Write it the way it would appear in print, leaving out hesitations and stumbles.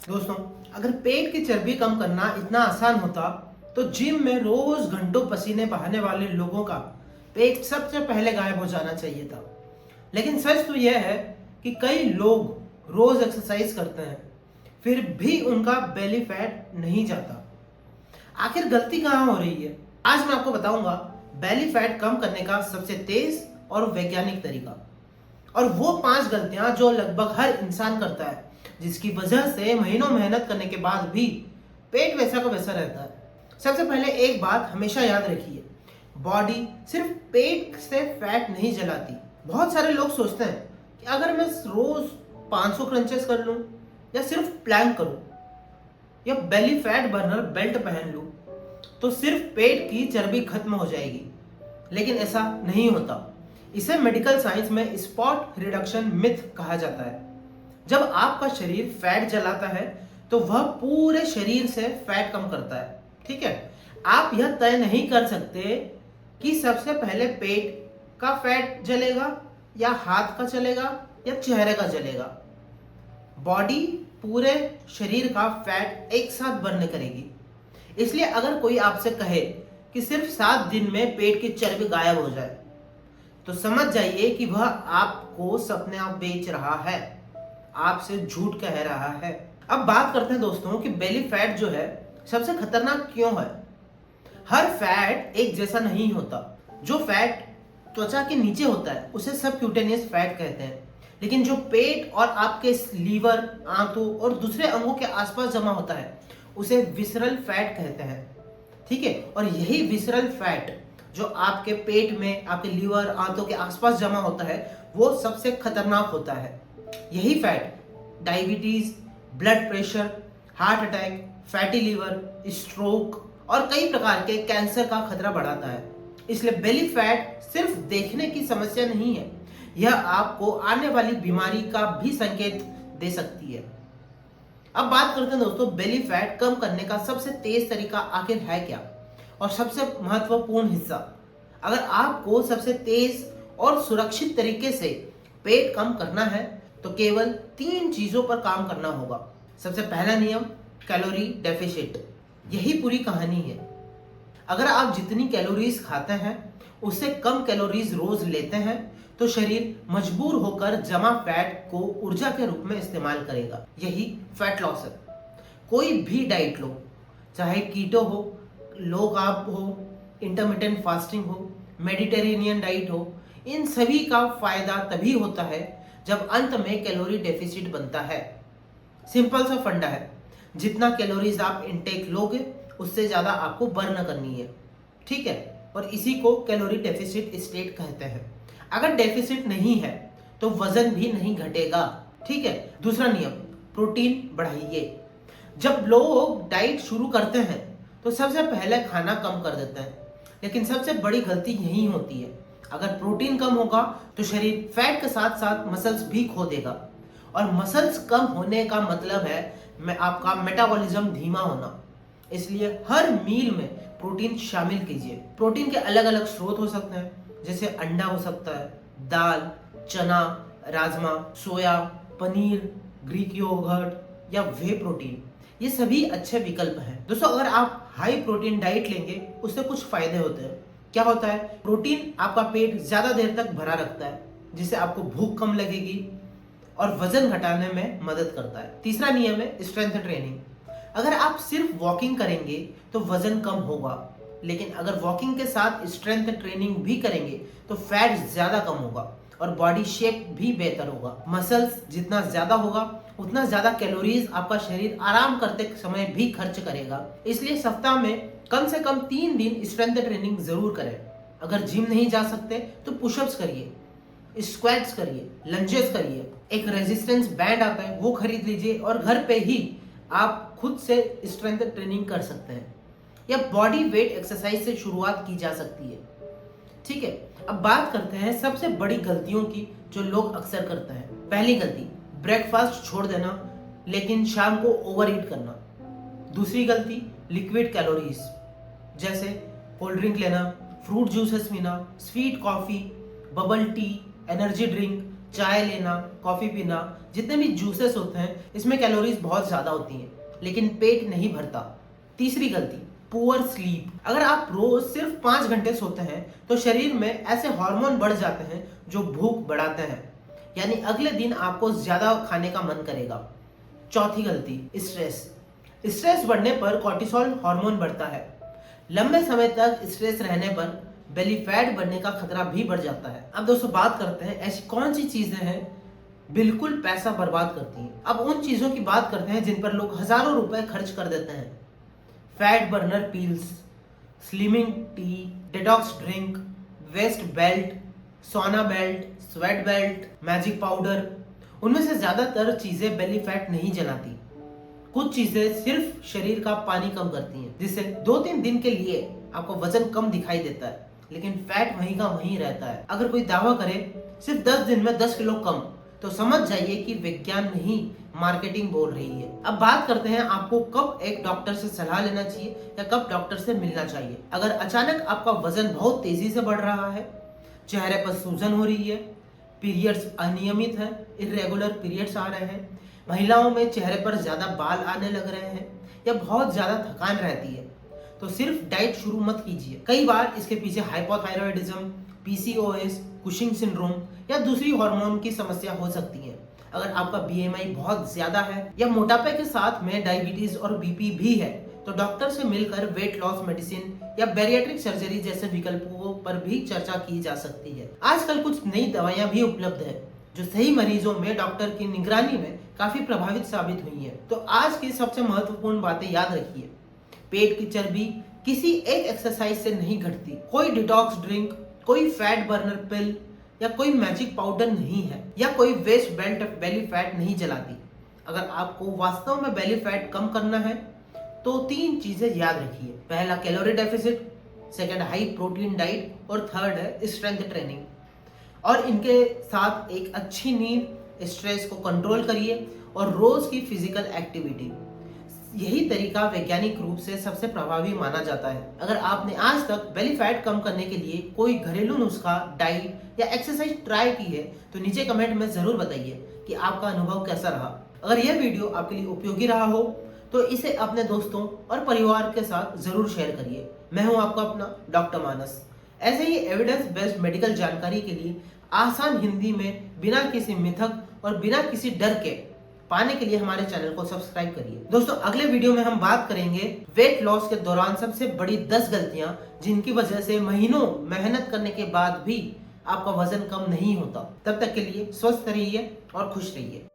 दोस्तों, अगर पेट की चर्बी कम करना इतना आसान होता तो जिम में रोज घंटों पसीने बहाने वाले लोगों का पेट सबसे पहले गायब हो जाना चाहिए था। लेकिन सच तो यह है कि कई लोग रोज एक्सरसाइज करते हैं फिर भी उनका बेली फैट नहीं जाता। आखिर गलती कहाँ हो रही है? आज मैं आपको बताऊंगा बेली फैट कम करने का सबसे तेज और वैज्ञानिक तरीका, और वो 5 गलतियां जो लगभग हर इंसान करता है, जिसकी वजह से महीनों मेहनत करने के बाद भी पेट वैसा का वैसा रहता है। सबसे पहले एक बात हमेशा याद रखिए, बॉडी सिर्फ पेट से फैट नहीं जलाती। बहुत सारे लोग सोचते हैं कि अगर मैं रोज 500 क्रंचेस कर लूं या सिर्फ प्लैंक करूं या बेली फैट बर्नर बेल्ट पहन लूं तो सिर्फ पेट की चर्बी खत्म हो जाएगी। लेकिन ऐसा नहीं होता। इसे मेडिकल साइंस में स्पॉट रिडक्शन मिथ कहा जाता है। जब आपका शरीर फैट जलाता है तो वह पूरे शरीर से फैट कम करता है। ठीक है, आप यह तय नहीं कर सकते कि सबसे पहले पेट का फैट जलेगा या हाथ का चलेगा या चेहरे का जलेगा। बॉडी पूरे शरीर का फैट एक साथ बर्न करेगी। इसलिए अगर कोई आपसे कहे कि सिर्फ 7 दिन में पेट की चर्बी गायब हो जाए तो समझ जाइए कि वह आपको सपने आप बेच रहा है, आपसे झूठ कह रहा है। अब बात करते हैं दोस्तों कि बेली फैट जो है सबसे खतरनाक क्यों है। हर फैट एक जैसा नहीं होता। जो फैट त्वचा के नीचे होता है उसे सबक्यूटेनियस फैट कहते हैं, लेकिन जो पेट और आपके लीवर, आंतों और दूसरे अंगों के आसपास जमा होता है उसे विसरल फैट कहते हैं। ठीक है, और यही विसरल फैट जो आपके पेट में, आपके लीवर, आंतों के आसपास जमा होता है वो सबसे खतरनाक होता है। यही fat diabetes, blood pressure, heart attack, fatty liver, stroke और कई प्रकार के कैंसर का खतरा बढ़ाता है। इसलिए बेली फैट सिर्फ देखने की समस्या नहीं है, यह आपको आने वाली बीमारी का भी संकेत दे सकती है। अब बात करते हैं दोस्तों बेली फैट कम करने का सबसे तेज तरीका आखिर है क्या, और सबसे महत्वपूर्ण हिस्सा। अगर आपको सबसे तेज और सुरक्षित तरीके से पेट कम करना है तो केवल 3 चीजों पर काम करना होगा। सबसे पहला नियम, कैलोरी डेफिसिट। यही पूरी कहानी है। अगर आप जितनी कैलोरीज खाते हैं उससे कम कैलोरीज रोज लेते हैं तो शरीर मजबूर होकर जमा फैट को ऊर्जा के रूप में इस्तेमाल करेगा। यही फैट लॉस है। कोई भी डाइट लो, चाहे कीटो हो, लो कार्ब हो, इंटरमिटेंट फास्टिंग हो, मेडिटेरेनियन डाइट हो, इन सभी का फायदा तभी होता है जब अंत में कैलोरी डेफिसिट बनता है। सिंपल सा फंडा है, जितना कैलोरीज आप इनटेक लोगे उससे ज्यादा आपको बर्न करनी है। ठीक है, और इसी को कैलोरी डेफिसिट स्टेट कहते हैं। अगर डेफिसिट नहीं है तो वजन भी नहीं घटेगा। ठीक है, दूसरा नियम, प्रोटीन बढ़ाइए। जब लोग डाइट शुरू करते हैं तो सबसे पहले खाना कम कर देते हैं, लेकिन सबसे बड़ी गलती यही होती है। अगर प्रोटीन कम होगा तो शरीर फैट के साथ साथ मसल्स भी खो देगा, और मसल्स कम होने का मतलब है आपका मेटाबॉलिज्म धीमा होना। इसलिए हर मील में प्रोटीन शामिल कीजिए। प्रोटीन के अलग अलग स्रोत हो सकते हैं, जैसे अंडा हो सकता है, दाल, चना, राजमा, सोया, पनीर, ग्रीक योगर्ट या वे प्रोटीन। ये सभी अच्छे विकल्प हैं। दोस्तों, अगर आप हाई प्रोटीन डाइट लेंगे उससे कुछ फायदे होते हैं। क्या होता है? प्रोटीन आपका पेट ज्यादा देर तक भरा रखता है, जिससे आपको भूख कम लगेगी और वजन घटाने में मदद करता है। तीसरा नियम है स्ट्रेंथ ट्रेनिंग। अगर आप सिर्फ वॉकिंग करेंगे तो वजन कम होगा, लेकिन अगर वॉकिंग के साथ स्ट्रेंथ ट्रेनिंग भी करेंगे तो फैट ज्यादा कम होगा और बॉडी शेप भी बेहतर होगा। मसल्स जितना ज्यादा होगा उतना ज्यादा कैलोरीज आपका शरीर आराम करते समय भी खर्च करेगा। इसलिए सप्ताह में कम से कम 3 दिन स्ट्रेंथ ट्रेनिंग जरूर करें। अगर जिम नहीं जा सकते तो पुशअप्स करिए, स्क्वाट्स करिए, लंजेस करिए। एक रेजिस्टेंस बैंड आता है वो खरीद लीजिए और घर पे ही आप खुद से स्ट्रेंथ ट्रेनिंग कर सकते हैं, या बॉडी वेट एक्सरसाइज से शुरुआत की जा सकती है। ठीक है, अब बात करते हैं सबसे बड़ी गलतियों की जो लोग अक्सर करते हैं। पहली गलती, ब्रेकफास्ट छोड़ देना लेकिन शाम को ओवर ईट करना। दूसरी गलती, लिक्विड कैलोरीज जैसे कोल्ड ड्रिंक लेना, फ्रूट जूसेस पीना, sweet coffee, bubble tea, energy drink, चाय लेना, कॉफी पीना, जितने भी जूसेस होते हैं इसमें कैलोरीज बहुत ज्यादा होती हैं, लेकिन पेट नहीं भरता। तीसरी गलती, पुअर स्लीप। अगर आप रोज सिर्फ 5 घंटे सोते हैं तो शरीर में ऐसे हार्मोन बढ़ जाते हैं जो भूख बढ़ाते हैं, यानी अगले दिन आपको ज्यादा खाने का मन करेगा। चौथी गलती, स्ट्रेस। स्ट्रेस बढ़ने पर कॉर्टिसोल हार्मोन बढ़ता है। लंबे समय तक स्ट्रेस रहने पर बेली फैट बढ़ने का खतरा भी बढ़ जाता है। अब दोस्तों बात करते हैं ऐसी कौन सी चीजें हैं बिल्कुल पैसा बर्बाद करती हैं। अब उन चीजों की बात करते हैं जिन पर लोग हजारों रुपए खर्च कर देते हैं। Fat burner pills, slimming tea, detox drink, waist belt, sauna belt, sweat belt, magic powder. उनमें से ज्यादातर चीजें बेली फैट नहीं जलाती। कुछ चीजें सिर्फ शरीर का पानी कम करती हैं, जिससे 2-3 दिन के लिए आपको वजन कम दिखाई देता है, लेकिन फैट वहीं का वहीं रहता है। अगर कोई दावा करे सिर्फ 10 दिन में 10 किलो कम, तो समझ जाइए कि विज्ञान नहीं मार्केटिंग बोल रही है। अब बात करते हैं आपको कब एक डॉक्टर से सलाह लेना चाहिए या कब डॉक्टर से मिलना चाहिए। अगर अचानक आपका वजन बहुत तेजी से बढ़ रहा है, चेहरे पर सूजन हो रही है, पीरियड्स अनियमित है, इरेगुलर पीरियड्स आ रहे हैं, महिलाओं में चेहरे पर ज्यादा बाल आने लग रहे हैं या बहुत ज्यादा थकान रहती है, तो सिर्फ डाइट शुरू मत कीजिए। कई बार इसके पीछे हाइपोथायरॉयडिज्म, पीसीओएस, कुशिंग सिंड्रोम या दूसरी हार्मोन की समस्या हो सकती है। अगर आपका बीएमआई बहुत ज्यादा है या मोटापे के साथ में डायबिटीज और बीपी भी है, तो डॉक्टर से मिलकर वेट लॉस मेडिसिन या बैरिएट्रिक सर्जरी जैसे विकल्पों पर भी चर्चा की जा सकती है। आजकल कुछ नई दवाइयां भी उपलब्ध है जो सही मरीजों में डॉक्टर की निगरानी में काफी प्रभावित साबित हुई है। तो आज की सबसे महत्वपूर्ण बातें याद रखिए। पेट की चर्बी किसी एक एक्सरसाइज से नहीं घटती। कोई डिटॉक्स ड्रिंक, कोई फैट बर्नर पिल या कोई मैजिक पाउडर नहीं है, या कोई वेस्ट बेल्ट बेली फैट नहीं जलाती। अगर आपको वास्तव में बेली फैट कम करना है तो 3 चीजें याद रखिए। पहला, calorie deficit, second, high protein diet, और थर्ड है स्ट्रेंथ ट्रेनिंग। और इनके साथ एक अच्छी नींद, स्ट्रेस को कंट्रोल करिए और रोज की फिजिकल एक्टिविटी। यही तरीका वैज्ञानिक रूप से सबसे प्रभावी माना जाता है। अगर आपने आज तक बेली फैट कम करने के लिए कोई घरेलू नुस्खा, डाइट या एक्सरसाइज ट्राई की है तो नीचे कमेंट में जरूर बताइए कि आपका अनुभव कैसा रहा। अगर यह वीडियो आपके लिए उपयोगी रहा हो तो इसे अपने दोस्तों और परिवार के साथ जरूर शेयर करिए। मैं हूं आपका अपना डॉक्टर मानस। ऐसे ही एविडेंस बेस्ड मेडिकल जानकारी के लिए आसान हिंदी में बिना किसी मिथक और बिना किसी डर के पाने के लिए हमारे चैनल को सब्सक्राइब करिए। दोस्तों अगले वीडियो में हम बात करेंगे वेट लॉस के दौरान सबसे बड़ी 10 गलतियां जिनकी वजह से महीनों मेहनत करने के बाद भी आपका वजन कम नहीं होता। तब तक के लिए स्वस्थ रहिए और खुश रहिए।